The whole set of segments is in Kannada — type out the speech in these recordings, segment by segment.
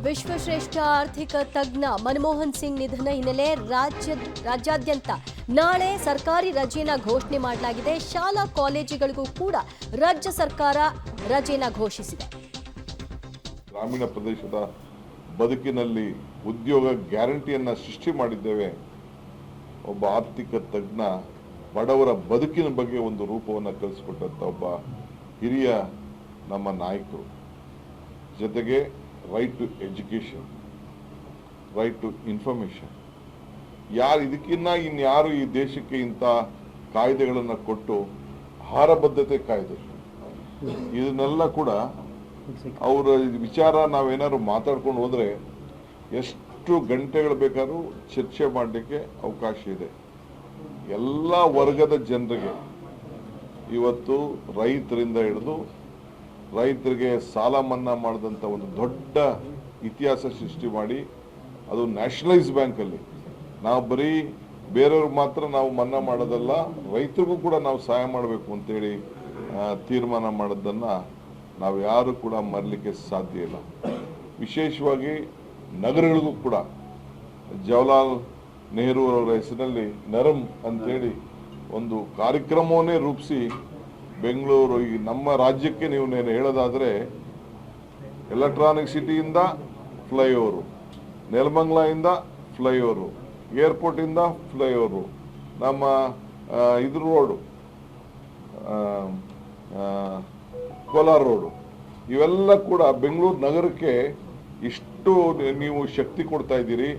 ವಿಶ್ವಶ್ರೇಷ್ಠ ಆರ್ಥಿಕ ತಜ್ಞ ಮನಮೋಹನ್ ಸಿಂಗ್ ನಿಧನ ಹಿನ್ನೆಲೆ ರಾಜ್ಯಾದ್ಯಂತ ನಾಳೆ ಸರ್ಕಾರಿ ರಜೆಯನ್ನು ಘೋಷಣೆ ಮಾಡಲಾಗಿದೆ. ಶಾಲಾ ಕಾಲೇಜುಗಳಿಗೂ ಕೂಡ ರಾಜ್ಯ ಸರ್ಕಾರ ರಜೆಯನ್ನು ಘೋಷಿಸಿದೆ. ಗ್ರಾಮೀಣ ಪ್ರದೇಶದ ಬದುಕಿನಲ್ಲಿ ಉದ್ಯೋಗ ಗ್ಯಾರಂಟಿಯನ್ನು ಸೃಷ್ಟಿ ಮಾಡಿದ್ದೇವೆ. ಒಬ್ಬ ಆರ್ಥಿಕ ತಜ್ಞ ಬಡವರ ಬದುಕಿನ ಬಗ್ಗೆ ಒಂದು ರೂಪವನ್ನು ಕಲಿಸಿಕೊಟ್ಟಂಥ ಒಬ್ಬ ಹಿರಿಯ ನಮ್ಮ ನಾಯಕರು. ಜೊತೆಗೆ right to education, right to information. ಇನ್ಯಾರು ಈ ದೇಶಕ್ಕೆ ಇಂಥ ಕಾಯ್ದೆಗಳನ್ನು ಕೊಟ್ಟು ಆಹಾರ ಬದ್ಧತೆ ಕಾಯ್ದೆ ಇದನ್ನೆಲ್ಲ ಕೂಡ ಅವರ ವಿಚಾರ ನಾವೇನಾದ್ರು ಮಾತಾಡ್ಕೊಂಡು ಹೋದ್ರೆ ಎಷ್ಟು ಗಂಟೆಗಳು ಬೇಕಾದ್ರೂ ಚರ್ಚೆ ಮಾಡಲಿಕ್ಕೆ ಅವಕಾಶ ಇದೆ. ಎಲ್ಲ ವರ್ಗದ ಜನರಿಗೆ ಇವತ್ತು ರೈತರಿಂದ ಹಿಡಿದು ರೈತರಿಗೆ ಸಾಲ ಮನ್ನಾ ಮಾಡಿದಂಥ ಒಂದು ದೊಡ್ಡ ಇತಿಹಾಸ ಸೃಷ್ಟಿ ಮಾಡಿ ಅದು ನ್ಯಾಷನಲೈಸ್ ಬ್ಯಾಂಕಲ್ಲಿ ನಾವು ಬರೀ ಬೇರೆಯವ್ರಿಗೆ ಮಾತ್ರ ನಾವು ಮನ್ನಾ ಮಾಡೋದಲ್ಲ, ರೈತರಿಗೂ ಕೂಡ ನಾವು ಸಹಾಯ ಮಾಡಬೇಕು ಅಂತೇಳಿ ತೀರ್ಮಾನ ಮಾಡೋದನ್ನು ನಾವು ಯಾರು ಕೂಡ ಮರಲಿಕ್ಕೆ ಸಾಧ್ಯ ಇಲ್ಲ. ವಿಶೇಷವಾಗಿ ನಗರಗಳಿಗೂ ಕೂಡ ಜವಾಹರ್ಲಾಲ್ ನೆಹರು ಅವರ ಹೆಸರಿನಲ್ಲಿ ನರಮ್ ಅಂತೇಳಿ ಒಂದು ಕಾರ್ಯಕ್ರಮವನ್ನೇ ರೂಪಿಸಿ ಬೆಂಗಳೂರು ಈ ನಮ್ಮ ರಾಜ್ಯಕ್ಕೆ ನೀವು ಹೇಳೋದಾದರೆ ಎಲೆಕ್ಟ್ರಾನಿಕ್ ಸಿಟಿಯಿಂದ ಫ್ಲೈಓವರು, ನೆಲಮಂಗಲದಿಂದ ಫ್ಲೈಓವರು, ಏರ್ಪೋರ್ಟಿಂದ ಫ್ಲೈಓವರು, ನಮ್ಮ ಇದ್ರ ರೋಡು ಕೋಲಾರ ರೋಡು, ಇವೆಲ್ಲ ಕೂಡ ಬೆಂಗಳೂರು ನಗರಕ್ಕೆ ಇಷ್ಟು ನೀವು ಶಕ್ತಿ ಕೊಡ್ತಾ ಇದ್ದೀರಿ,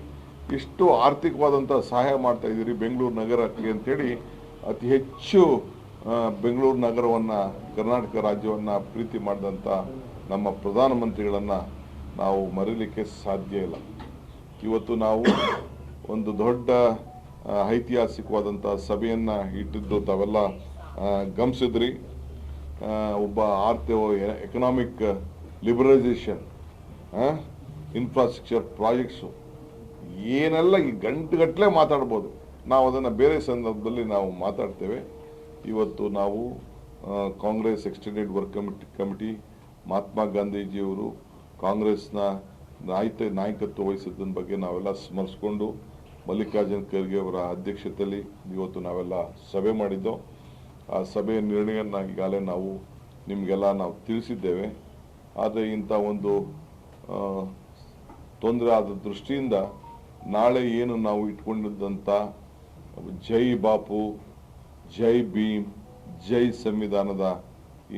ಇಷ್ಟು ಆರ್ಥಿಕವಾದಂಥ ಸಹಾಯ ಮಾಡ್ತಾ ಇದ್ದೀರಿ ಬೆಂಗಳೂರು ನಗರಕ್ಕೆ ಅಂತೇಳಿ ಅತಿ ಹೆಚ್ಚು ಬೆಂಗಳೂರು ನಗರವನ್ನು, ಕರ್ನಾಟಕ ರಾಜ್ಯವನ್ನು ಪ್ರೀತಿ ಮಾಡಿದಂಥ ನಮ್ಮ ಪ್ರಧಾನಮಂತ್ರಿಗಳನ್ನು ನಾವು ಮರೀಲಿಕ್ಕೆ ಸಾಧ್ಯ ಇಲ್ಲ. ಇವತ್ತು ನಾವು ಒಂದು ದೊಡ್ಡ ಐತಿಹಾಸಿಕವಾದಂಥ ಸಭೆಯನ್ನು ಇಟ್ಟಿದ್ದು ತಾವೆಲ್ಲ ಗಮನಿಸಿದ್ರಿ. ಒಬ್ಬ ಎಕನಾಮಿಕ್ ಲಿಬರಲೈಸೇಷನ್, ಇನ್ಫ್ರಾಸ್ಟ್ರಕ್ಚರ್ ಪ್ರಾಜೆಕ್ಟ್ಸು ಏನೆಲ್ಲ ಈ ಗಂಟೆಗಟ್ಟಲೆ ಮಾತಾಡ್ಬೋದು. ನಾವು ಅದನ್ನು ಬೇರೆ ಸಂದರ್ಭದಲ್ಲಿ ನಾವು ಮಾತಾಡ್ತೇವೆ. ಇವತ್ತು ನಾವು Congress extended work committee Mahatma ಗಾಂಧೀಜಿಯವರು ಕಾಂಗ್ರೆಸ್ನ ನಾಯಕತ್ವ ವಹಿಸಿದ್ದನ್ನ ಬಗ್ಗೆ ನಾವೆಲ್ಲ ಸ್ಮರಿಸ್ಕೊಂಡು ಮಲ್ಲಿಕಾರ್ಜುನ್ ಖರ್ಗೆ ಅವರ ಅಧ್ಯಕ್ಷತೆಯಲ್ಲಿ ಇವತ್ತು ನಾವೆಲ್ಲ ಸಭೆ ಮಾಡಿದ್ದೋ. ಆ ಸಭೆಯ ನಿರ್ಣಯವನ್ನು ಈಗಾಗಲೇ ನಾವು ನಿಮಗೆಲ್ಲ ನಾವು ತಿಳಿಸಿದ್ದೇವೆ. ಆದರೆ ಇಂಥ ಒಂದು ತೊಂದರೆ ಆದ ದೃಷ್ಟಿಯಿಂದ ನಾಳೆ ಏನು ನಾವು ಇಟ್ಕೊಂಡಿದ್ದಂಥ ಜೈ ಬಾಪು, ಜೈ ಭೀಮ್, ಜೈ ಸಂವಿಧಾನದ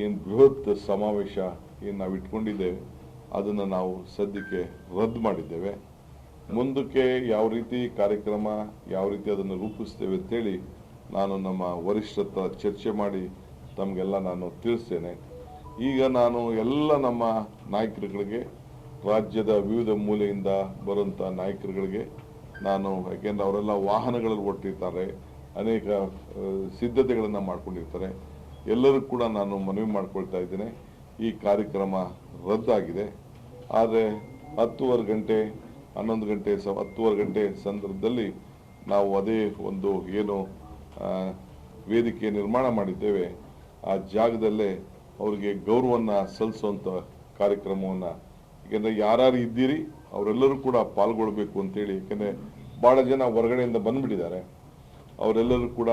ಏನು ಬೃಹತ್ ಸಮಾವೇಶ ಏನು ನಾವು ಇಟ್ಕೊಂಡಿದ್ದೇವೆ ಅದನ್ನು ನಾವು ಸದ್ಯಕ್ಕೆ ರದ್ದು ಮಾಡಿದ್ದೇವೆ. ಮುಂದಕ್ಕೆ ಯಾವ ರೀತಿ ಕಾರ್ಯಕ್ರಮ, ಯಾವ ರೀತಿ ಅದನ್ನು ರೂಪಿಸ್ತೇವೆ ಅಂತೇಳಿ ನಾನು ನಮ್ಮ ವರಿಷ್ಠರ ಹತ್ರ ಚರ್ಚೆ ಮಾಡಿ ತಮಗೆಲ್ಲ ನಾನು ತಿಳಿಸ್ತೇನೆ. ಈಗ ನಾನು ಎಲ್ಲ ನಮ್ಮ ನಾಯಕರುಗಳಿಗೆ, ರಾಜ್ಯದ ವಿವಿಧ ಮೂಲೆಯಿಂದ ಬರುವಂಥ ನಾಯಕರುಗಳಿಗೆ ನಾನು, ಯಾಕೆಂದರೆ ಅವರೆಲ್ಲ ವಾಹನಗಳಲ್ಲಿ ಹೊರಟಿರ್ತಾರೆ, ಅನೇಕ ಸಿದ್ಧತೆಗಳನ್ನು ಮಾಡ್ಕೊಂಡಿರ್ತಾರೆ, ಎಲ್ಲರೂ ಕೂಡ ನಾನು ಮನವಿ ಮಾಡ್ಕೊಳ್ತಾ ಇದ್ದೇನೆ. ಈ ಕಾರ್ಯಕ್ರಮ ರದ್ದಾಗಿದೆ. ಆದರೆ 10:30 ಗಂಟೆ 11 ಗಂಟೆ 10:30 ಗಂಟೆ ಸಂದರ್ಭದಲ್ಲಿ ನಾವು ಅದೇ ಒಂದು ಏನು ವೇದಿಕೆ ನಿರ್ಮಾಣ ಮಾಡಿದ್ದೇವೆ ಆ ಜಾಗದಲ್ಲೇ ಅವರಿಗೆ ಗೌರವವನ್ನು ಸಲ್ಲಿಸುವಂಥ ಕಾರ್ಯಕ್ರಮವನ್ನು, ಯಾಕೆಂದರೆ ಯಾರ್ಯಾರು ಇದ್ದೀರಿ ಅವರೆಲ್ಲರೂ ಕೂಡ ಪಾಲ್ಗೊಳ್ಬೇಕು ಅಂತೇಳಿ, ಯಾಕೆಂದರೆ ಭಾಳ ಜನ ಹೊರಗಡೆಯಿಂದ ಬಂದುಬಿಟ್ಟಿದ್ದಾರೆ, ಅವರೆಲ್ಲರೂ ಕೂಡ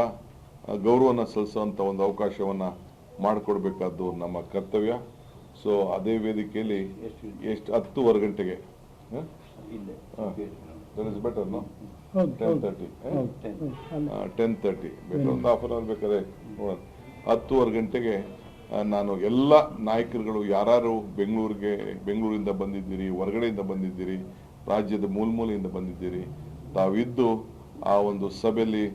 ಗೌರವವನ್ನು ಸಲ್ಲಿಸುವಂಥ ಒಂದು ಅವಕಾಶವನ್ನು ಮಾಡಿಕೊಡ್ಬೇಕಾದ್ದು ನಮ್ಮ ಕರ್ತವ್ಯ. ಸೊ ಅದೇ ವೇದಿಕೆಯಲ್ಲಿ ಎಷ್ಟು 10:30 ಗಂಟೆಗೆ ಬೆಟರ್ನು 10:30 ಬೇಕಾದ್ರೆ ಒಂದು ಹಾಫ್ ಅನ್ ಅವರ್ ಬೇಕಾದ್ರೆ ನೋಡೋಣ. 10:30 ಗಂಟೆಗೆ ನಾನು ಎಲ್ಲ ನಾಯಕರುಗಳು ಯಾರು ಬೆಂಗಳೂರಿಂದ ಬಂದಿದ್ದೀರಿ, ಹೊರಗಡೆಯಿಂದ ಬಂದಿದ್ದೀರಿ, ರಾಜ್ಯದ ಮೂಲೆಯಿಂದ ಬಂದಿದ್ದೀರಿ, ತಾವಿದ್ದು ಆ ಒಂದು ಸಭೆಯಲ್ಲಿ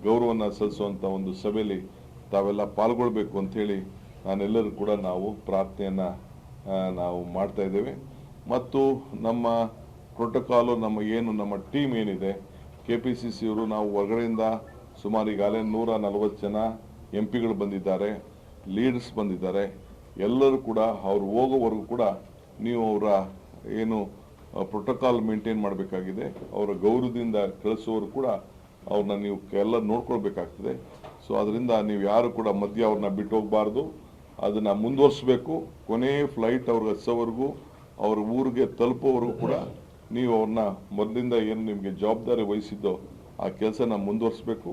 ಗೌರವವನ್ನು ಸಲ್ಲಿಸುವಂಥ ಒಂದು ಸಭೆಯಲ್ಲಿ ತಾವೆಲ್ಲ ಪಾಲ್ಗೊಳ್ಬೇಕು ಅಂಥೇಳಿ ನಾನೆಲ್ಲರೂ ಕೂಡ ನಾವು ಪ್ರಾರ್ಥನೆಯನ್ನು ನಾವು ಮಾಡ್ತಾ ಇದ್ದೇವೆ. ಮತ್ತು ನಮ್ಮ ಪ್ರೋಟೋಕಾಲು, ನಮ್ಮ ಟೀಮ್ ಏನಿದೆ KPCC ಅವರು, ನಾವು ಹೊರಗಡೆಯಿಂದ ಸುಮಾರು ಈಗಾಗಲೇ 140 ಜನ MP ಗಳು ಬಂದಿದ್ದಾರೆ, ಲೀಡರ್ಸ್ ಬಂದಿದ್ದಾರೆ. ಎಲ್ಲರೂ ಕೂಡ ಅವ್ರು ಹೋಗೋವರೆಗೂ ಕೂಡ ನೀವು ಅವರ ಏನು ಪ್ರೋಟೋಕಾಲ್ ಮೇಂಟೈನ್ ಮಾಡಬೇಕಾಗಿದೆ, ಅವರ ಗೌರವದಿಂದ ಕಳಿಸೋರು ಕೂಡ ಅವ್ರನ್ನ ನೀವು ಎಲ್ಲ ನೋಡ್ಕೊಳ್ಬೇಕಾಗ್ತದೆ. ಸೊ ಅದರಿಂದ ನೀವು ಯಾರು ಕೂಡ ಮಧ್ಯೆ ಅವ್ರನ್ನ ಬಿಟ್ಟು ಹೋಗಬಾರ್ದು, ಅದನ್ನು ಮುಂದುವರಿಸಬೇಕು. ಕೊನೆ ಫ್ಲೈಟ್ ಅವ್ರಿಗೆ ಹಚ್ಚೋವರೆಗೂ ಅವ್ರ ಊರಿಗೆ ತಲುಪೋವರೆಗೂ ಕೂಡ ನೀವು ಅವ್ರನ್ನ ಮೊದಲಿಂದ ಏನು ನಿಮಗೆ ಜವಾಬ್ದಾರಿ ವಹಿಸಿದ್ದೋ ಆ ಕೆಲಸನ ಮುಂದುವರಿಸಬೇಕು.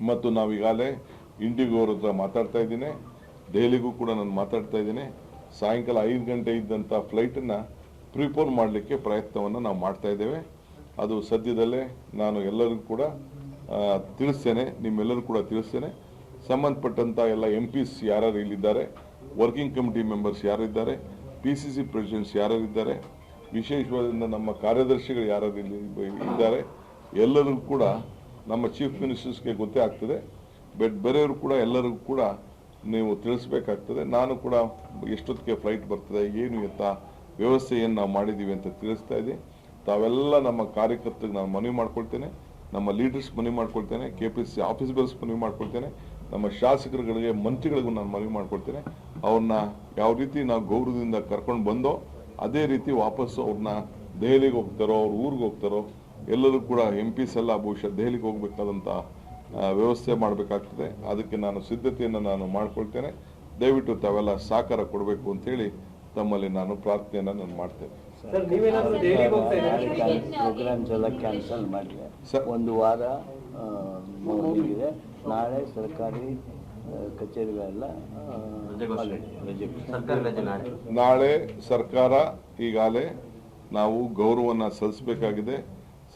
ಮತ್ತು ನಾವೀಗಾಗಲೇ ಇಂಡಿಗೋ ಅವ್ರ ಹತ್ರ ಮಾತಾಡ್ತಾ ಇದ್ದೀನಿ, ದೆಹಲಿಗೂ ಕೂಡ ನಾನು ಮಾತಾಡ್ತಾ ಇದ್ದೀನಿ. ಸಾಯಂಕಾಲ 5 ಗಂಟೆ ಇದ್ದಂಥ ಫ್ಲೈಟನ್ನು ಪ್ರಿಪೋನ್ ಮಾಡಲಿಕ್ಕೆ ಪ್ರಯತ್ನವನ್ನು ನಾವು ಮಾಡ್ತಾ ಇದ್ದೇವೆ. ಅದು ಸದ್ಯದಲ್ಲೇ ನಾನು ಎಲ್ಲರಿಗೂ ಕೂಡ ತಿಳಿಸ್ತೇನೆ, ನಿಮ್ಮೆಲ್ಲರೂ ಕೂಡ ತಿಳಿಸ್ತೇನೆ. ಸಂಬಂಧಪಟ್ಟಂಥ ಎಲ್ಲ MPs ಯಾರ್ಯಾರು ಇಲ್ಲಿದ್ದಾರೆ, ವರ್ಕಿಂಗ್ ಕಮಿಟಿ ಮೆಂಬರ್ಸ್ ಯಾರಿದ್ದಾರೆ, PCC ಪ್ರೆಸಿಡೆಂಟ್ಸ್ ಯಾರ್ಯಾರಿದ್ದಾರೆ, ವಿಶೇಷವಾದ ನಮ್ಮ ಕಾರ್ಯದರ್ಶಿಗಳು ಯಾರ್ಯಾರು ಇಲ್ಲಿ ಇದ್ದಾರೆ, ಎಲ್ಲರಿಗೂ ಕೂಡ ನಮ್ಮ ಚೀಫ್ ಮಿನಿಸ್ಟರ್ಸ್ಗೆ ಗೊತ್ತೇ ಆಗ್ತದೆ. ಬಟ್ ಬೇರೆಯವರು ಕೂಡ ಎಲ್ಲರಿಗೂ ಕೂಡ ನೀವು ತಿಳಿಸ್ಬೇಕಾಗ್ತದೆ. ನಾನು ಕೂಡ ಎಷ್ಟೊತ್ತಿಗೆ ಫ್ಲೈಟ್ ಬರ್ತದೆ, ಏನು ಎತ್ತ ವ್ಯವಸ್ಥೆಯನ್ನು ನಾವು ಮಾಡಿದ್ದೀವಿ ಅಂತ ತಿಳಿಸ್ತಾ ಇದ್ದೀನಿ. ತಾವೆಲ್ಲ ನಮ್ಮ ಕಾರ್ಯಕರ್ತರಿಗೆ ನಾನು ಮನವಿ ಮಾಡ್ಕೊಳ್ತೇನೆ, ನಮ್ಮ ಲೀಡರ್ಸ್ ಮನವಿ ಮಾಡ್ಕೊಳ್ತೇನೆ, KPC ಆಫೀಸರ್ಸ್ ಮನವಿ ಮಾಡ್ಕೊಳ್ತೇನೆ, ನಮ್ಮ ಶಾಸಕರುಗಳಿಗೆ ಮಂತ್ರಿಗಳಿಗೂ ನಾನು ಮನವಿ ಮಾಡ್ಕೊಳ್ತೇನೆ. ಅವ್ರನ್ನ ಯಾವ ರೀತಿ ನಾವು ಗೌರವದಿಂದ ಕರ್ಕೊಂಡು ಬಂದೋ ಅದೇ ರೀತಿ ವಾಪಸ್ಸು ಅವ್ರನ್ನ ದೆಹಲಿಗೆ ಹೋಗ್ತಾರೋ, ಅವ್ರ ಊರಿಗೆ ಹೋಗ್ತಾರೋ, ಎಲ್ಲರೂ ಕೂಡ MPs ಎಲ್ಲ ಬಹುಶಃ ದೆಹಲಿಗೆ ಹೋಗ್ಬೇಕಾದಂಥ ವ್ಯವಸ್ಥೆ ಮಾಡಬೇಕಾಗ್ತದೆ. ಅದಕ್ಕೆ ನಾನು ಸಿದ್ಧತೆಯನ್ನು ನಾನು ಮಾಡ್ಕೊಳ್ತೇನೆ. ದಯವಿಟ್ಟು ತಾವೆಲ್ಲ ಸಹಕಾರ ಕೊಡಬೇಕು ಅಂತೇಳಿ ತಮ್ಮಲ್ಲಿ ನಾನು ಪ್ರಾರ್ಥನೆಯನ್ನು ನಾನು ಮಾಡ್ತೇನೆ. ಪ್ರೋಗ್ರಾಮ್ಸ್ ಎಲ್ಲ ಕ್ಯಾನ್ಸಲ್ ಮಾಡಿದೆ. ಒಂದು ವಾರ ಇದೆ. ನಾಳೆ ಸರ್ಕಾರಿ ಕಚೇರಿಗಳೆಲ್ಲ ನಾಳೆ ಸರ್ಕಾರ ಈಗಾಗಲೇ ನಾವು ಗೌರವವನ್ನು ಸಲ್ಲಿಸಬೇಕಾಗಿದೆ.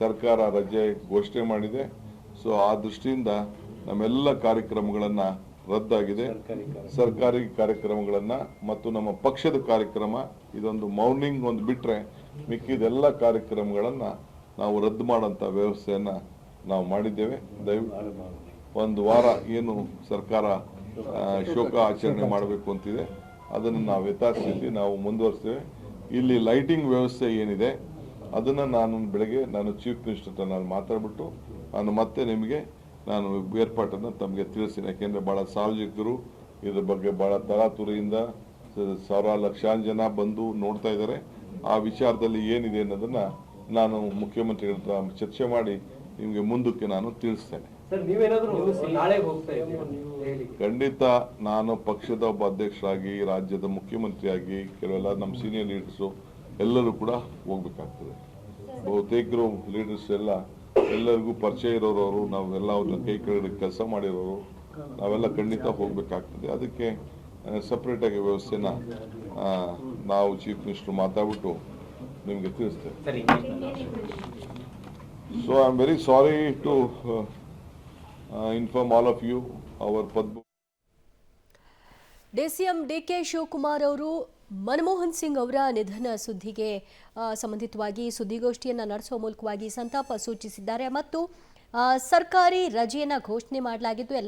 ಸರ್ಕಾರ ರಜೆ ಘೋಷಣೆ ಮಾಡಿದೆ. ಸೊ ಆ ದೃಷ್ಟಿಯಿಂದ ನಮ್ಮೆಲ್ಲ ಕಾರ್ಯಕ್ರಮಗಳನ್ನು ರದ್ದಾಗಿದೆ. ಸರ್ಕಾರಿ ಕಾರ್ಯಕ್ರಮಗಳನ್ನು ಮತ್ತು ನಮ್ಮ ಪಕ್ಷದ ಕಾರ್ಯಕ್ರಮ ಇದೊಂದು ಮಾರ್ನಿಂಗ್ ಒಂದು ಬಿಟ್ಟರೆ ಮಿಕ್ಕಿದೆಲ್ಲ ಕಾರ್ಯಕ್ರಮಗಳನ್ನು ನಾವು ರದ್ದು ಮಾಡೋಂಥ ವ್ಯವಸ್ಥೆಯನ್ನು ನಾವು ಮಾಡಿದ್ದೇವೆ. ದಯವಿಟ್ಟು ಒಂದು ವಾರ ಏನು ಸರ್ಕಾರ ಶೋಕ ಆಚರಣೆ ಮಾಡಬೇಕು ಅಂತಿದೆ ಅದನ್ನು ನಾವು ಯಥಾಸ್ಥಿತಿ ನಾವು ಮುಂದುವರಿಸ್ತೇವೆ. ಇಲ್ಲಿ ಲೈಟಿಂಗ್ ವ್ಯವಸ್ಥೆ ಏನಿದೆ ಅದನ್ನು ನಾನು ಬೆಳಗ್ಗೆ ನಾನು ಚೀಫ್ ಮಿನಿಸ್ಟರ್ ಹತ್ರ ನಾನು ಮಾತಾಡ್ಬಿಟ್ಟು ನಾನು ಮತ್ತೆ ನಿಮಗೆ ನಾನು ಏರ್ಪಾಟನ್ನು ತಮಗೆ ತಿಳಿಸ್ತೀನಿ. ಯಾಕೆಂದರೆ ಭಾಳ ಸಾರ್ವಜನಿಕರು ಇದ್ರ ಬಗ್ಗೆ ಭಾಳ ತರಾತುರಿಯಿಂದ ಲಕ್ಷಾಂತರ ಜನ ಬಂದು ನೋಡ್ತಾ ಇದ್ದಾರೆ. ಆ ವಿಚಾರದಲ್ಲಿ ಏನಿದೆ ಅನ್ನೋದನ್ನು ನಾನು ಮುಖ್ಯಮಂತ್ರಿಗಳ ಹತ್ರ ಚರ್ಚೆ ಮಾಡಿ ನಿಮಗೆ ಮುಂದಕ್ಕೆ ನಾನು ತಿಳಿಸ್ತೇನೆ. ಖಂಡಿತ ನಾನು ಪಕ್ಷದ ಒಬ್ಬ ಅಧ್ಯಕ್ಷರಾಗಿ, ರಾಜ್ಯದ ಮುಖ್ಯಮಂತ್ರಿಯಾಗಿ, ಕೆಲವೆಲ್ಲ ನಮ್ಮ ಸೀನಿಯರ್ ಲೀಡರ್ಸು ಎಲ್ಲರೂ ಕೂಡ ಹೋಗ್ಬೇಕಾಗ್ತದೆ. ಬಹುತೇಕರು ಲೀಡರ್ಸ್ ಎಲ್ಲರಿಗೂ ಪರಿಚಯ ಇರೋರು, ನಾವೆಲ್ಲ ಅವ್ರನ್ನ ಕೈ ಕೆಳಗಡೆ ಕೆಲಸ ಮಾಡಿರೋರು, ನಾವೆಲ್ಲ ಖಂಡಿತ ಹೋಗ್ಬೇಕಾಗ್ತದೆ. ಅದಕ್ಕೆ ಸಪ್ರೇಟಾಗಿ ವ್ಯವಸ್ಥೆನ ನಾವು ಚೀಫ್ ಮಿನಿಸ್ಟರ್ ಮಾತಾಡ್ಬಿಟ್ಟು ನಿಮಗೆ ತಿಳಿಸ್ತೇವೆ. So I am very sorry to inform all of you our Padma. DCM DK Shivakumar ಅವರು ಮನಮೋಹನ್ ಸಿಂಗ್ ಅವರ ನಿಧನ ಸುದ್ದಿಗೆ ಸಂಬಂಧಿತವಾಗಿ ಸುದ್ದಿಗೋಷ್ಠಿಯನ್ನು ನಡೆಸುವ ಮೂಲಕವಾಗಿ ಸಂತಾಪ ಸೂಚಿಸಿದ್ದಾರೆ ಮತ್ತು ಸರ್ಕಾರಿ ರಜೆಯನ್ನು ಘೋಷಣೆ ಮಾಡಲಾಗಿದ್ದು